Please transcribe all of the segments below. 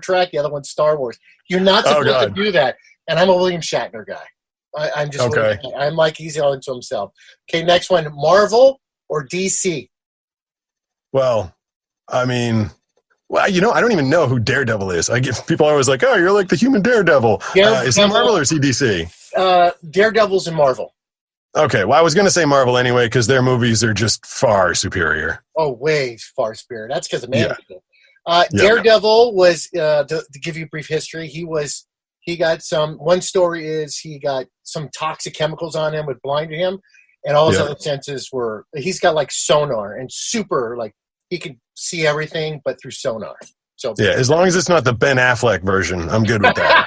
Trek, the other one's Star Wars. You're not supposed to do that. And I'm a William Shatner guy. I'm just I'm like he's on to himself. Okay, next one, Marvel or DC? Well, I mean, I don't even know who Daredevil is. People are always like, oh, you're like the human Daredevil. Is he Marvel or is he DC? Daredevil's in Marvel. Okay, well, I was going to say Marvel anyway because their movies are just far superior. Oh, way far superior. That's because of Man. Daredevil was, to give you a brief history, he got one story is he got some toxic chemicals on him, which blinded him, and all his other senses he's got like sonar and super, like he could see everything, but through sonar. So yeah, as long as it's not the Ben Affleck version, I'm good with that.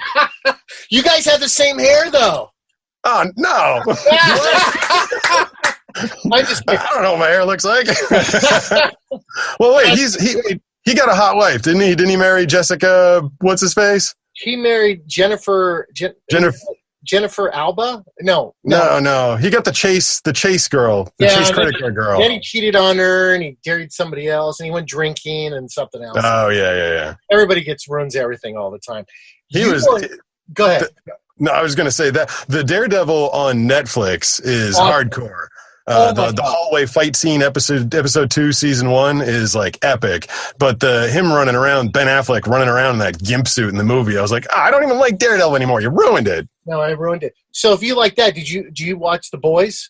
You guys have the same hair, though. Oh, no. I don't know what my hair looks like. Well, wait, he got a hot wife, didn't he? Didn't he marry Jessica, what's his face? He married Jennifer Alba? No. He got the Chase girl, Chase credit card girl. Then he cheated on her, and he married somebody else, and he went drinking and something else. Oh, yeah. Everybody ruins everything all the time. Go ahead. No, I was going to say that the Daredevil on Netflix is hardcore. The hallway fight scene, episode 2, season 1 is like epic. But him running around, Ben Affleck running around in that gimp suit in the movie, I was like, I don't even like Daredevil anymore. You ruined it. No, I ruined it. So if you like that, do you watch The Boys?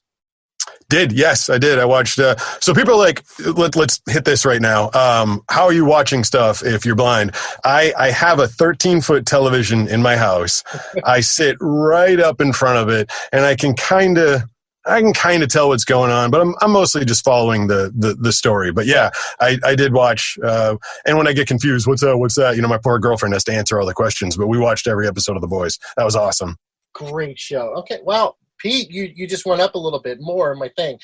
Yes, I did. I watched. So people are like, let's hit this right now. How are you watching stuff if you're blind? I have a 13-foot television in my house. I sit right up in front of it, and I can kind of tell what's going on, but I'm mostly just following the story. But yeah, I did watch. And when I get confused, what's that? My poor girlfriend has to answer all the questions. But we watched every episode of The Boys. That was awesome. Great show. Okay, well, Pete, you just went up a little bit more in my thing.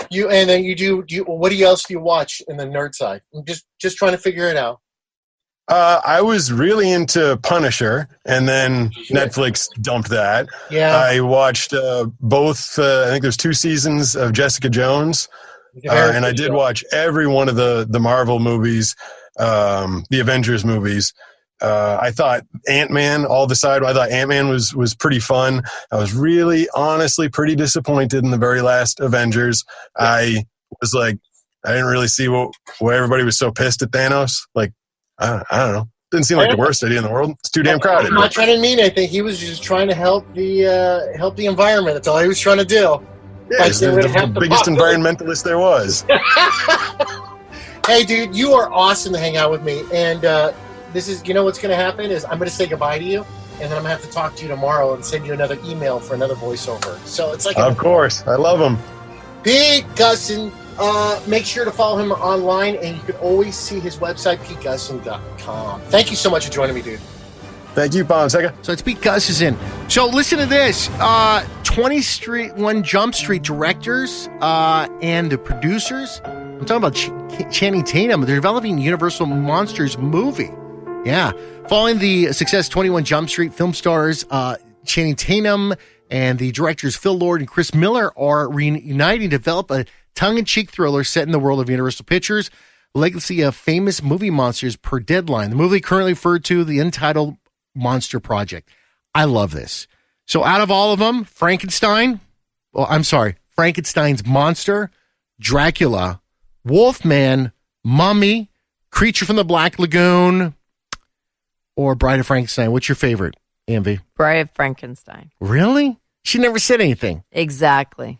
What else do you watch in the nerd side? I'm just trying to figure it out. I was really into Punisher, and then Netflix dumped that. Yeah. I watched both. I think there's 2 seasons of Jessica Jones, and I did watch every one of the Marvel movies, the Avengers movies. I thought Ant-Man, I thought Ant-Man was pretty fun. I was really, honestly, pretty disappointed in the very last Avengers. I was like, I didn't really see why everybody was so pissed at Thanos. Like, I don't know. Didn't seem like the worst idea in the world. It's too damn crowded. I'm not trying to mean anything. He was just trying to help the environment. That's all he was trying to do. Yeah, he's the biggest environmentalist there was. Hey, dude, you are awesome to hang out with me. And this is, what's going to happen is I'm going to say goodbye to you, and then I'm going to have to talk to you tomorrow and send you another email for another voiceover. So it's like... Of course. I love him. Pete Gustin. Make sure to follow him online, and you can always see his website, PeteGustin.com. Thank you so much for joining me, dude. Thank you, Fonseca. So it's Pete Gustin. So listen to this. 21 Jump Street directors and the producers. I'm talking about Channing Tatum. They're developing Universal Monsters movie. Yeah. Following the success 21 Jump Street, film stars Channing Tatum and the directors Phil Lord and Chris Miller are reuniting to develop a tongue-in-cheek thriller set in the world of Universal Pictures, legacy of famous movie monsters per Deadline. The movie currently referred to the untitled Monster Project. I love this. So out of all of them, Frankenstein's Monster, Dracula, Wolfman, Mummy, Creature from the Black Lagoon, or Bride of Frankenstein. What's your favorite, AMV? Bride of Frankenstein. Really? She never said anything. Exactly.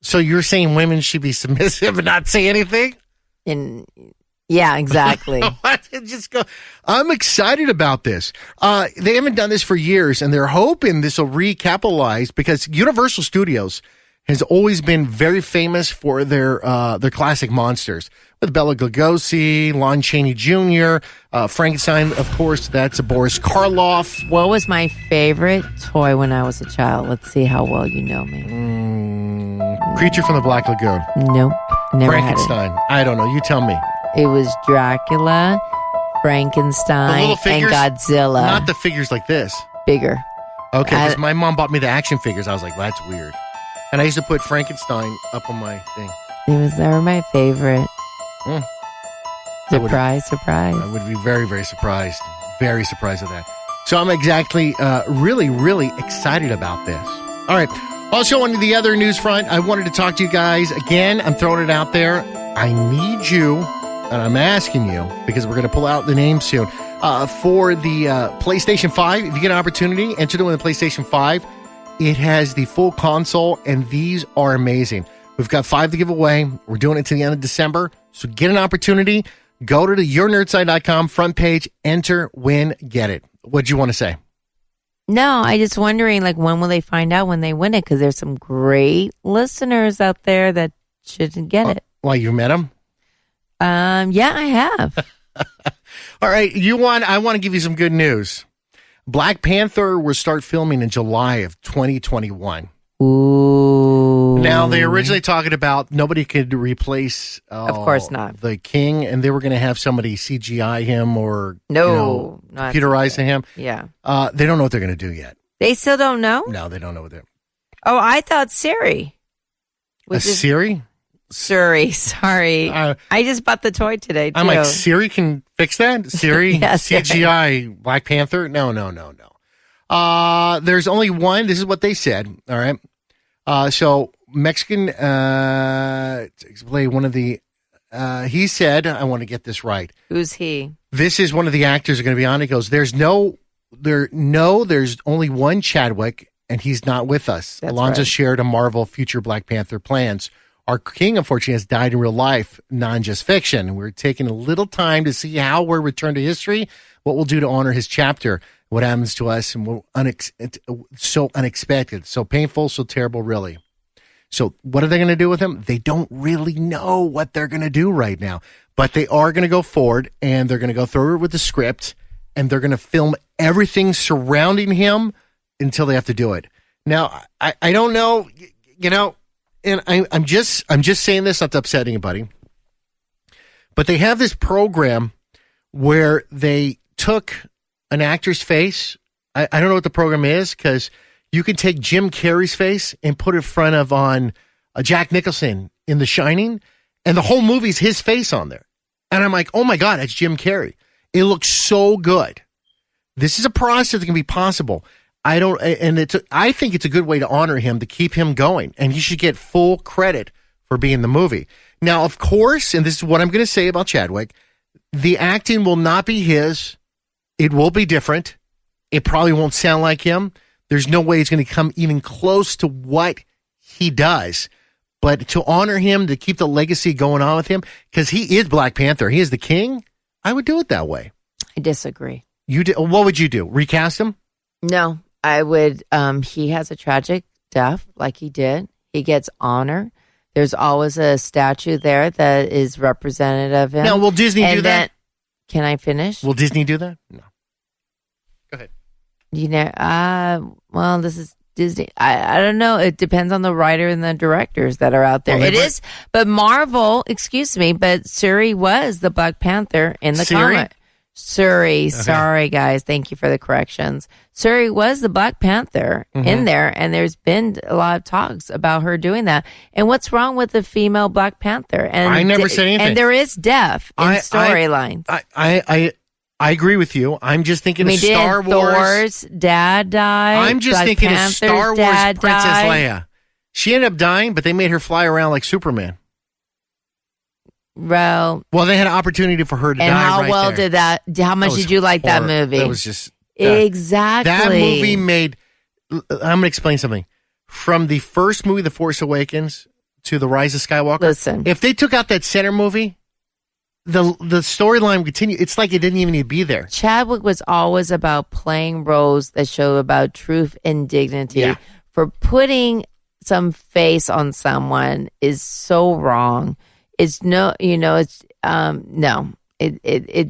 So you're saying women should be submissive and not say anything? Yeah, exactly. I'm excited about this. They haven't done this for years, and they're hoping this will recapitalize because Universal Studios has always been very famous for their classic monsters. With Bela Lugosi, Lon Chaney Jr., Frankenstein, of course, that's Boris Karloff. What was my favorite toy when I was a child? Let's see how well you know me. Creature from the Black Lagoon. Nope. Never Frankenstein. Had it. I don't know. You tell me. It was Dracula, Frankenstein, and Godzilla. Not the figures like this. Bigger. Okay, because my mom bought me the action figures. I was like, well, that's weird. And I used to put Frankenstein up on my thing. They were my favorite. Surprise. I would be very, very surprised. Very surprised at that. So I'm exactly really, really excited about this. All right. Also, on the other news front, I wanted to talk to you guys again. I'm throwing it out there. I need you, and I'm asking you, because we're going to pull out the name soon, for the PlayStation 5. If you get an opportunity, enter to win the PlayStation 5. It has the full console, and these are amazing. We've got 5 to give away. We're doing it to the end of December. So get an opportunity. Go to the yournerdside.com front page, enter, win, get it. What'd you want to say? No, I just wondering, like, when will they find out when they win it? Because there's some great listeners out there that shouldn't get it. Why, you met them? Yeah, I have. All right, I want to give you some good news. Black Panther will start filming in July of 2021. Ooh. Now, they originally talking about nobody could replace of course not. The king, and they were going to have somebody CGI him or computerize him. Yeah. They don't know what they're going to do yet. They still don't know? No, they don't know what they're. Oh, I thought Siri. Siri? Siri, sorry. I just bought the toy today, too. I'm like, Siri can fix that? Siri? Yes, CGI Black Panther? No. There's only one. This is what they said. All right. So Mexican, play one of the, he said, I want to get this right. Who's he? This is one of the actors are going to be on. He goes, there's only one Chadwick, and he's not with us. That's Alonzo right. shared a Marvel future Black Panther plans. Our king, unfortunately, has died in real life, non just fiction. We're taking a little time to see how we're returned to history, what we'll do to honor his chapter, what happens to us, and so unexpected, so painful, so terrible, really. So what are they going to do with him? They don't really know what they're going to do right now, but they are going to go forward, and they're going to go through it with the script, and they're going to film everything surrounding him until they have to do it. Now, I don't know, and I'm just saying this not to upset anybody, but they have this program where they took an actor's face. I don't know what the program is, because you can take Jim Carrey's face and put it in front of on Jack Nicholson in The Shining, and the whole movie's his face on there. And I'm like, oh my God, that's Jim Carrey. It looks so good. This is a process that can be possible. I think it's a good way to honor him, to keep him going, and he should get full credit for being in the movie. Now, of course, and this is what I'm going to say about Chadwick, the acting will not be his. It will be different. It probably won't sound like him. There's no way it's going to come even close to what he does. But to honor him, to keep the legacy going on with him, because he is Black Panther, he is the king, I would do it that way. I disagree. What would you do? Recast him? No, I would. He has a tragic death, like he did. He gets honor. There's always a statue there that is representative of him. Now, will Disney do that? Can I finish? Will Disney do that? No. Go ahead. Well, this is Disney. I don't know. It depends on the writer and the directors that are out there. Well, but Marvel, excuse me, but Shuri was the Black Panther in the comic. Shuri, sorry guys, thank you for the corrections. Shuri was the Black Panther in there, and there's been a lot of talks about her doing that. And what's wrong with the female Black Panther? And I never said anything. And there is death in storylines. I agree with you. I'm just thinking of Star Wars. Thor's dad died. I'm just thinking of Star Wars Princess Leia. She ended up dying, but they made her fly around like Superman. Well, they had an opportunity for her to die. And how much did you like that movie? That was just exactly. That movie made. I'm going to explain something. From the first movie, The Force Awakens, to The Rise of Skywalker. Listen, if they took out that center movie, the storyline would continue. It's like it didn't even need to be there. Chadwick was always about playing roles that show about truth and dignity. Yeah. For putting some face on someone is so wrong. It's no. It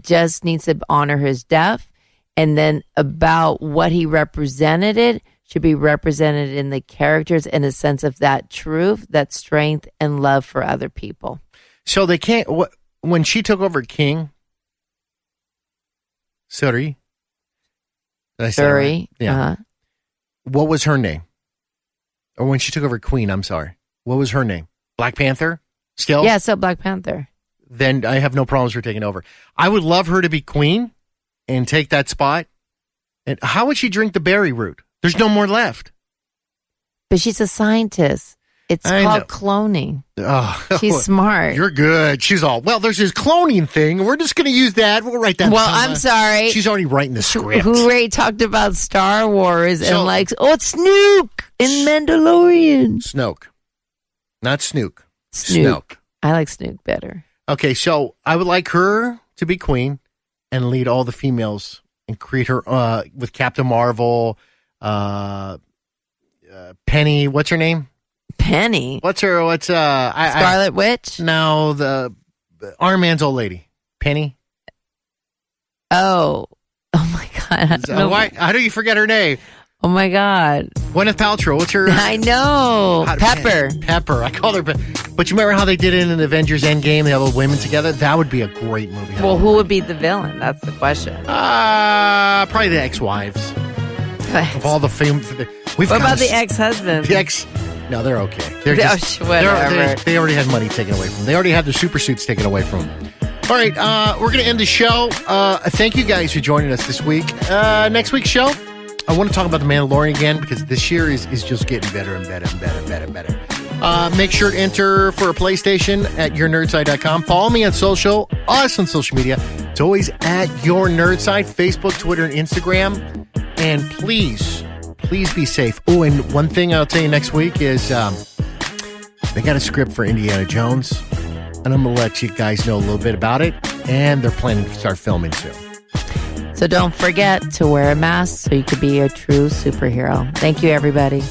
just needs to honor his death, and then about what he represented should be represented in the characters in a sense of that truth, that strength, and love for other people. So they can't. When she took over King, Shuri. Did I say Shuri, right? Yeah. What was her name? Or when she took over Queen, I'm sorry. What was her name? Black Panther? Still? Yeah, so Black Panther. Then I have no problems for taking over. I would love her to be queen, and take that spot. And how would she drink the berry root? There's no more left. But she's a scientist. It's called cloning. Oh, she's smart. You're good. She's all, well, there's this cloning thing. We're just going to use that. We'll write that. Well, I'm sorry. She's already writing the script. Who already talked about Star Wars and like, it's Snoke in Mandalorian. Snoke. Not Snook. Snook. I like Snook better. Okay, so I would like her to be queen and lead all the females and create her with Captain Marvel, Penny. What's her name? Penny. Scarlet Witch? No, the Iron Man's old lady. Penny. Oh my God. How do you forget her name? Oh my God. Gwyneth Paltrow. What's her? I know. Pepper. I called her. But you remember how they did it in Avengers Endgame? They have all the women together. That would be a great movie. Well, who would be the villain? That's the question. Probably the ex-wives. Of all the films. What about the ex-husbands? No, they're okay. They already had money taken away from them. They already had their super suits taken away from them. All right, we're going to end the show. Thank you guys for joining us this week. Next week's show, I want to talk about The Mandalorian again because this year is just getting better and better and better and better and better. Make sure to enter for a PlayStation at yournerdside.com. Follow me on social, us on social media. It's always at Your Nerdside, Facebook, Twitter, and Instagram. And please be safe. Oh, and one thing I'll tell you next week is they got a script for Indiana Jones, and I'm going to let you guys know a little bit about it, and they're planning to start filming soon. So don't forget to wear a mask so you can be a true superhero. Thank you, everybody.